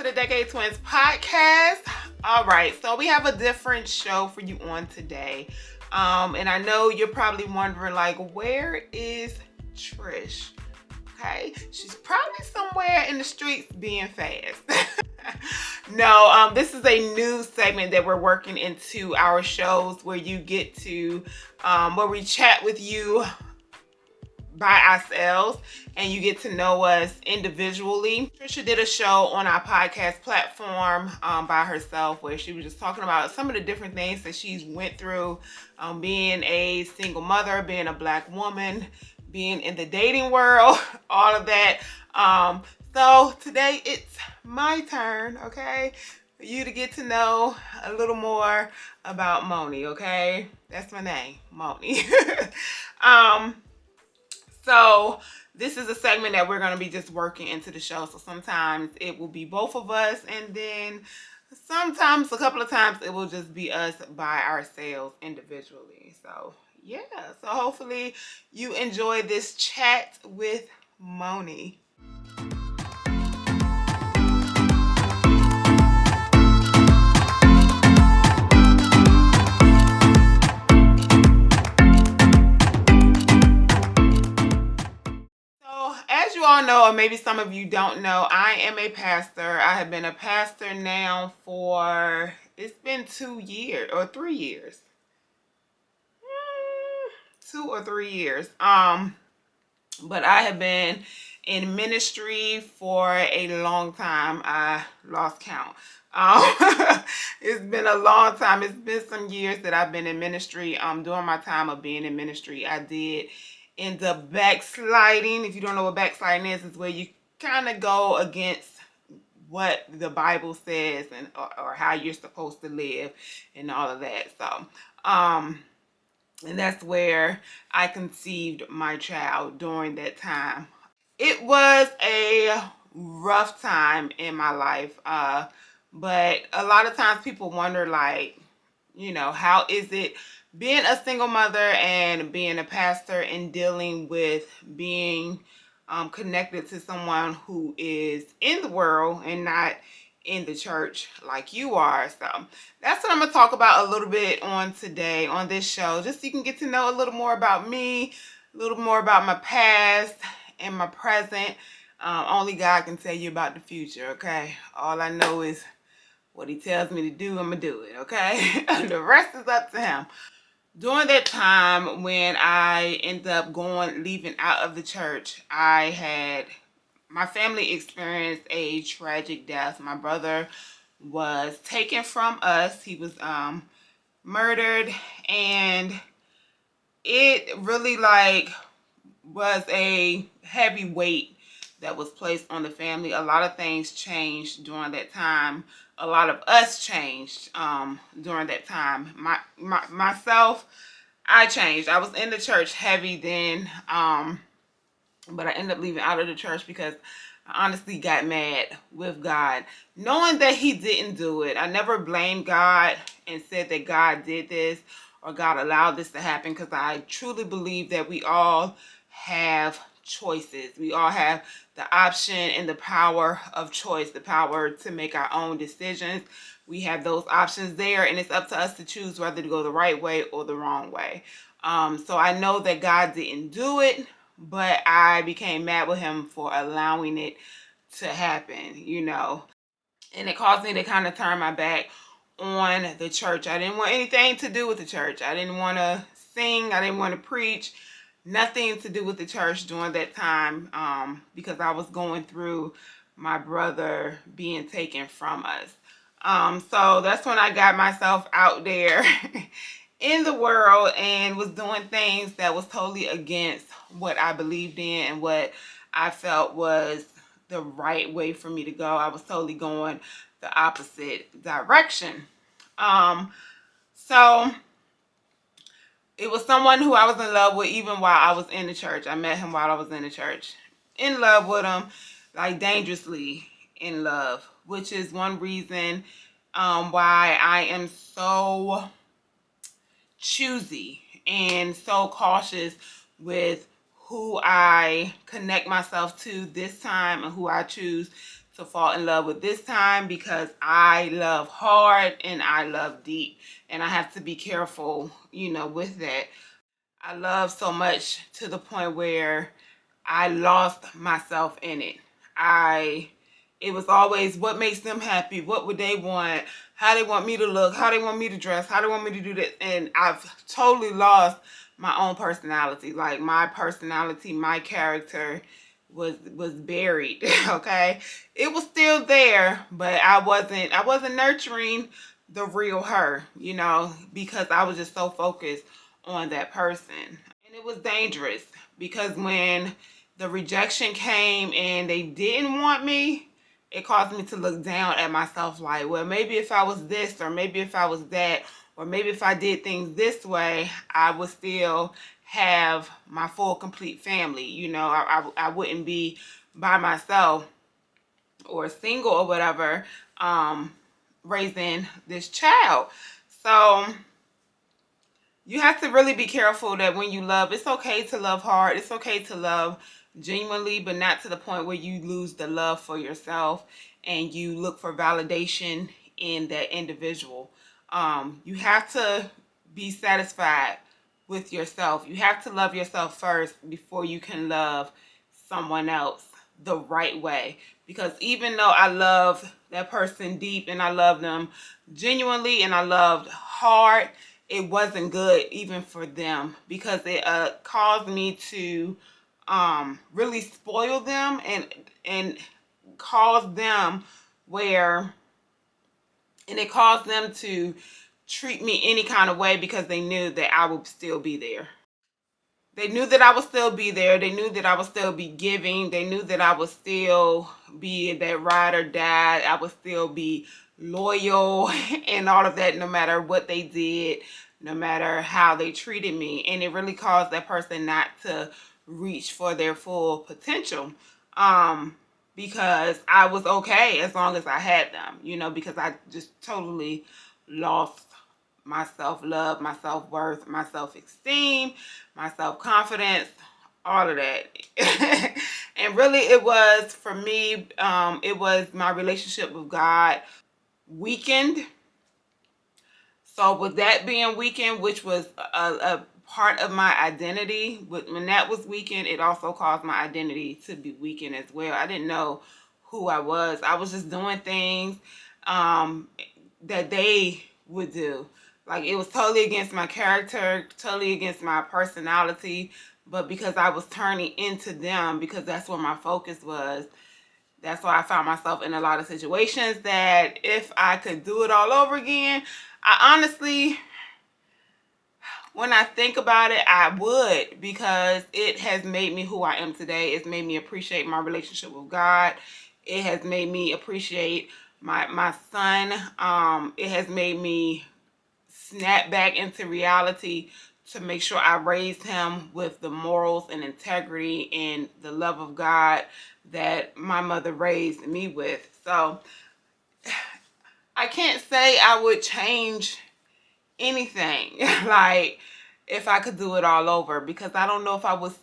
to the Decade Twins podcast. All right, so we have a different show for you on today. And I know you're probably wondering, like, where is Trish? Okay, she's probably somewhere in the streets being fast. No, this is a new segment that we're working into our shows where you get to, where we chat with you by ourselves and you get to know us individually. Trisha did a show on our podcast platform by herself where she was just talking about some of the different things that she's went through, being a single mother, being a Black woman, being in the dating world, all of that. So today it's my turn, okay? For you to get to know a little more about Monie, okay? That's my name, Monie. So this is a segment that we're going to be just working into the show. So sometimes it will be both of us, and then sometimes, a couple of times, it will just be us by ourselves individually. So yeah, so hopefully you enjoy this chat with Monie. As you all know, or maybe some of you don't know, I am a pastor. I have been a pastor now for, it's been 2 years or 3 years. 2 or 3 years. But I have been in ministry for a long time. I lost count. It's been a long time. It's been some years that I've been in ministry. During my time of being in ministry, I did end up backsliding. If you don't know what backsliding is, it's where you kind of go against what the Bible says and or how you're supposed to live and all of that. So, and that's where I conceived my child during that time. It was a rough time in my life, but a lot of times people wonder, like, you know, how is it being a single mother and being a pastor and dealing with being connected to someone who is in the world and not in the church like you are. So that's what I'm gonna talk about a little bit on today on this show, just so you can get to know a little more about me, a little more about my past and my present. Only God can tell you about the future, okay? All I know is what he tells me to do, I'm gonna do it, okay? The rest is up to him. During that time when I ended up leaving out of the church, my family experienced a tragic death. My brother was taken from us. He was murdered, and it really was a heavy weight that was placed on the family. A lot of things changed during that time. A lot of us changed during that time. Myself, I changed. I was in the church heavy then, but I ended up leaving out of the church because I honestly got mad with God, knowing that he didn't do it. I never blamed God and said that God did this or God allowed this to happen, because I truly believe that we all have choices. We all have the option and the power of choice, the power to make our own decisions. We have those options there, and it's up to us to choose whether to go the right way or the wrong way. So I know that God didn't do it, but I became mad with him for allowing it to happen, you know. And it caused me to kind of turn my back on the church. I didn't want anything to do with the church. I didn't want to sing. I didn't want to preach. Nothing to do with the church during that time, because I was going through my brother being taken from us. So that's when I got myself out there in the world and was doing things that was totally against what I believed in and what I felt was the right way for me to go. I was totally going the opposite direction. So it was someone who I was in love with even while I was in the church. I met him while I was in the church. In love with him, like dangerously in love, which is one reason why I am so choosy and so cautious with who I connect myself to this time and who I choose to fall in love with this time because I love hard and I love deep. And I have to be careful, with that. I love so much to the point where I lost myself in it. It was always what makes them happy, what would they want, how they want me to look, how they want me to dress, how they want me to do that. And I've totally lost my own personality. Like my personality, my character was buried. Okay. It was still there, but I wasn't nurturing the real her, because I was just so focused on that person. And it was dangerous because when the rejection came and they didn't want me, it caused me to look down at myself like, well, maybe if I was this, or maybe if I was that, or maybe if I did things this way, I would still have my full complete family. I wouldn't be by myself or single or whatever, raising this child. So you have to really be careful that when you love, it's okay to love hard. It's okay to love genuinely, but not to the point where you lose the love for yourself and you look for validation in that individual. You have to be satisfied with yourself. You have to love yourself first before you can love someone else the right way. Because even though I love that person deep and I love them genuinely and I loved hard, it wasn't good even for them because it caused me to really spoil them and cause them where and it caused them to treat me any kind of way because they knew that I would still be there. They knew that I would still be there. They knew that I would still be giving. They knew that I would still be that ride or die. I would still be loyal and all of that, no matter what they did, no matter how they treated me. And it really caused that person not to reach for their full potential. Because I was okay as long as I had them, because I just totally lost my self-love, my self-worth, my self-esteem, my self-confidence, all of that. And really it was, for me, it was my relationship with God weakened. So with that being weakened, which was a part of my identity, when that was weakened, it also caused my identity to be weakened as well. I didn't know who I was. I was just doing things that they would do. Like it was totally against my character, totally against my personality. But because I was turning into them, because that's where my focus was, that's why I found myself in a lot of situations that if I could do it all over again, I honestly, when I think about it, I would, because it has made me who I am today. It's made me appreciate my relationship with God. It has made me appreciate my son. It has made me snap back into reality to make sure I raised him with the morals and integrity and the love of God that my mother raised me with. So I can't say I would change anything like if I could do it all over, because I don't know if I would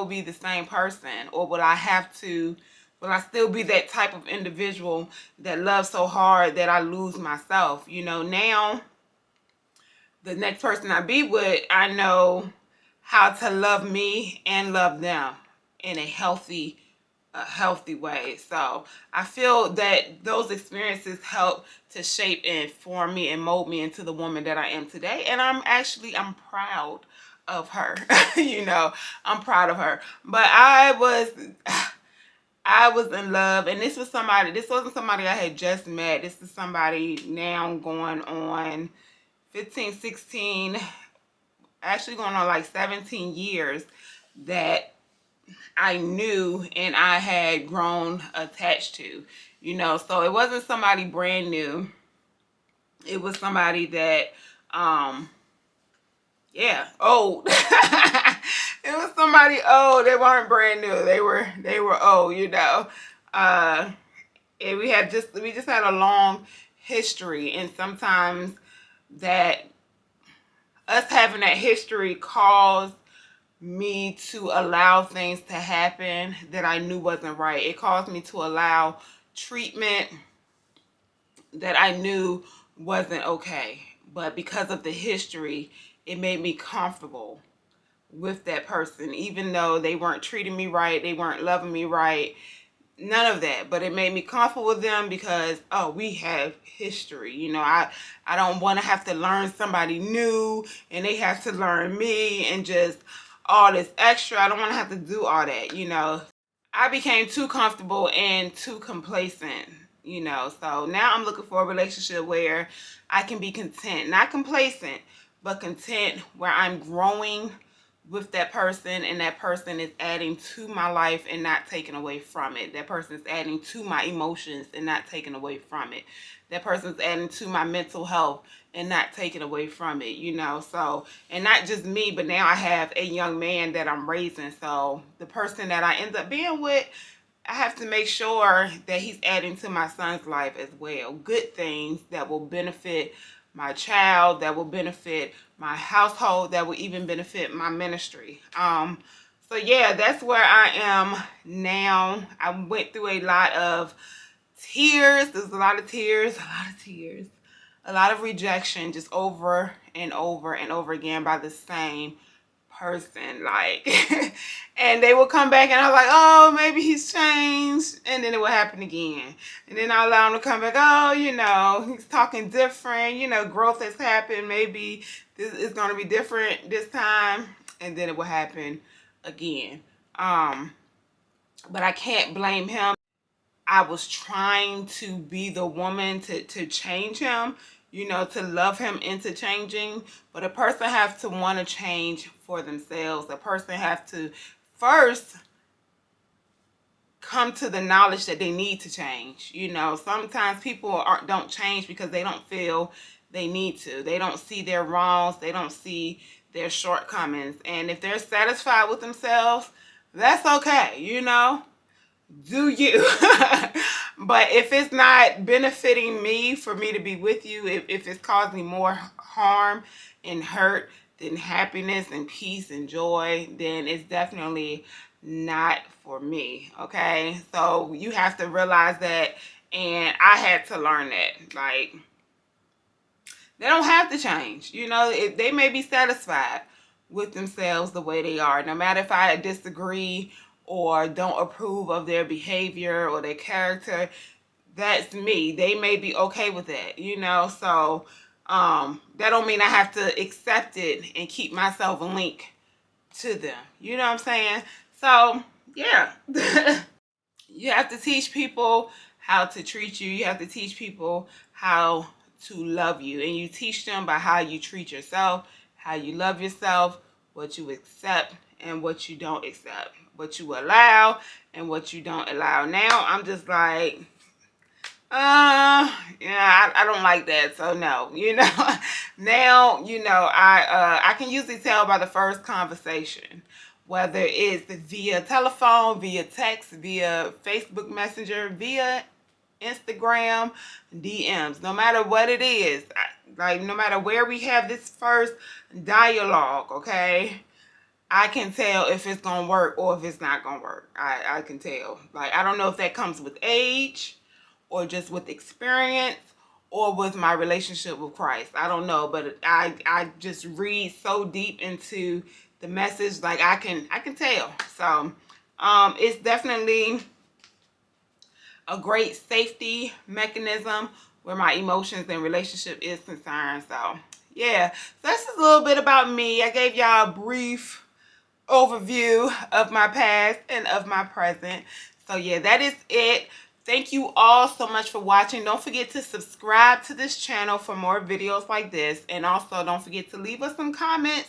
be the same person, or will I still be that type of individual that loves so hard that I lose myself. Now the next person I be with, I know how to love me and love them in a healthy way. So I feel that those experiences help to shape and form me and mold me into the woman that I am today. And I'm proud of her. I'm proud of her. But I was in love, and this wasn't somebody I had just met. This is somebody now going on 15, 16, actually going on like 17 years that I knew and I had grown attached to, so it wasn't somebody brand new. It was somebody that, old. It was somebody old. They weren't brand new. They were old, and we just had a long history, and sometimes that us having that history caused me to allow things to happen that I knew wasn't right. It caused me to allow treatment that I knew wasn't okay. But because of the history, it made me comfortable with that person, even though they weren't treating me right, they weren't loving me right, none of that. But it made me comfortable with them because, oh, we have history. You know, I don't want to have to learn somebody new and they have to learn me and just all this extra. I don't want to have to do all that, you know. I became too comfortable and too complacent, you know. So now I'm looking for a relationship where I can be content, not complacent, but content, where I'm growing with that person and that person is adding to my life and not taking away from it. That person is adding to my emotions and not taking away from it. That person is adding to my mental health and not taking away from it, you know. So, and not just me, but now I have a young man that I'm raising. So the person that I end up being with, I have to make sure that he's adding to my son's life as well. Good things that will benefit my child, that will benefit my household, that will even benefit my ministry. So yeah, that's where I am now. I went through a lot of tears. There's a lot of tears, a lot of rejection, just over and over and over again by the same person, like. And they will come back and I'm like, oh, maybe he's changed, and then it will happen again, and then I'll allow him to come back, oh, you know, he's talking different, you know, growth has happened, maybe this is going to be different this time, and then it will happen again. But I can't blame him. I was trying to be the woman to change him, you know, to love him into changing. But a person has to want to change for themselves. A person has to first come to the knowledge that they need to change. You know, sometimes people don't change because they don't feel they need to. They don't see their wrongs. They don't see their shortcomings. And if they're satisfied with themselves, that's okay, you know. Do you. But if it's not benefiting me for me to be with you, if it's causing more harm and hurt than happiness and peace and joy, then it's definitely not for me. Okay, so you have to realize that, and I had to learn that. Like, they don't have to change, you know. They may be satisfied with themselves the way they are, no matter if I disagree or don't approve of their behavior or their character. That's me. They may be okay with that, you know. So that don't mean I have to accept it and keep myself linked to them, you know what I'm saying? So yeah. You have to teach people how to treat you. You have to teach people how to love you. And you teach them by how you treat yourself, how you love yourself, what you accept and what you don't accept, what you allow and what you don't allow. Now I'm just like, yeah, I don't like that, so no, you know. Now, you know, I can usually tell by the first conversation, whether it's via telephone, via text, via Facebook Messenger, via Instagram, DMs, no matter what it is, like no matter where we have this first dialogue, okay, I can tell if it's gonna work or if it's not gonna work. I can tell. Like, I don't know if that comes with age or just with experience or with my relationship with Christ. I don't know, but I just read so deep into the message, like I can tell. So it's definitely a great safety mechanism where my emotions and relationship is concerned. So yeah, so that's just a little bit about me. I gave y'all a brief overview of my past and of my present. So yeah, that is it. Thank you all so much for watching. Don't forget to subscribe to this channel for more videos like this. And also don't forget to leave us some comments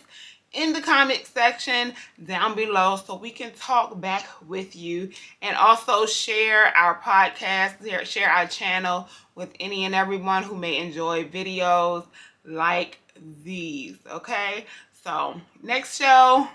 in the comment section down below so we can talk back with you. And also share our podcast, share our channel with any and everyone who may enjoy videos like these. Okay, so next show,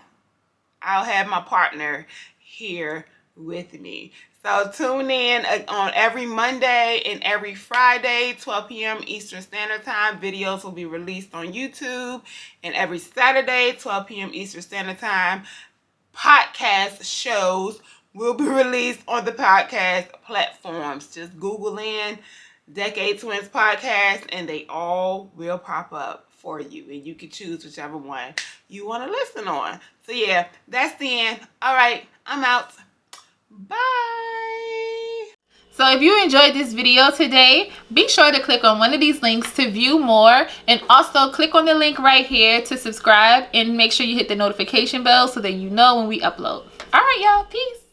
I'll have my partner here with me. So tune in on every Monday and every Friday, 12 p.m. Eastern Standard Time. Videos will be released on YouTube. And every Saturday, 12 p.m. Eastern Standard Time, podcast shows will be released on the podcast platforms. Just Google in Decade Twins Podcast and they all will pop up for you. And you can choose whichever one you want to listen on. So yeah, that's the end. All right, I'm out. Bye. So if you enjoyed this video today, be sure to click on one of these links to view more, and also click on the link right here to subscribe, and make sure you hit the notification bell so that you know when we upload. All right, y'all. Peace.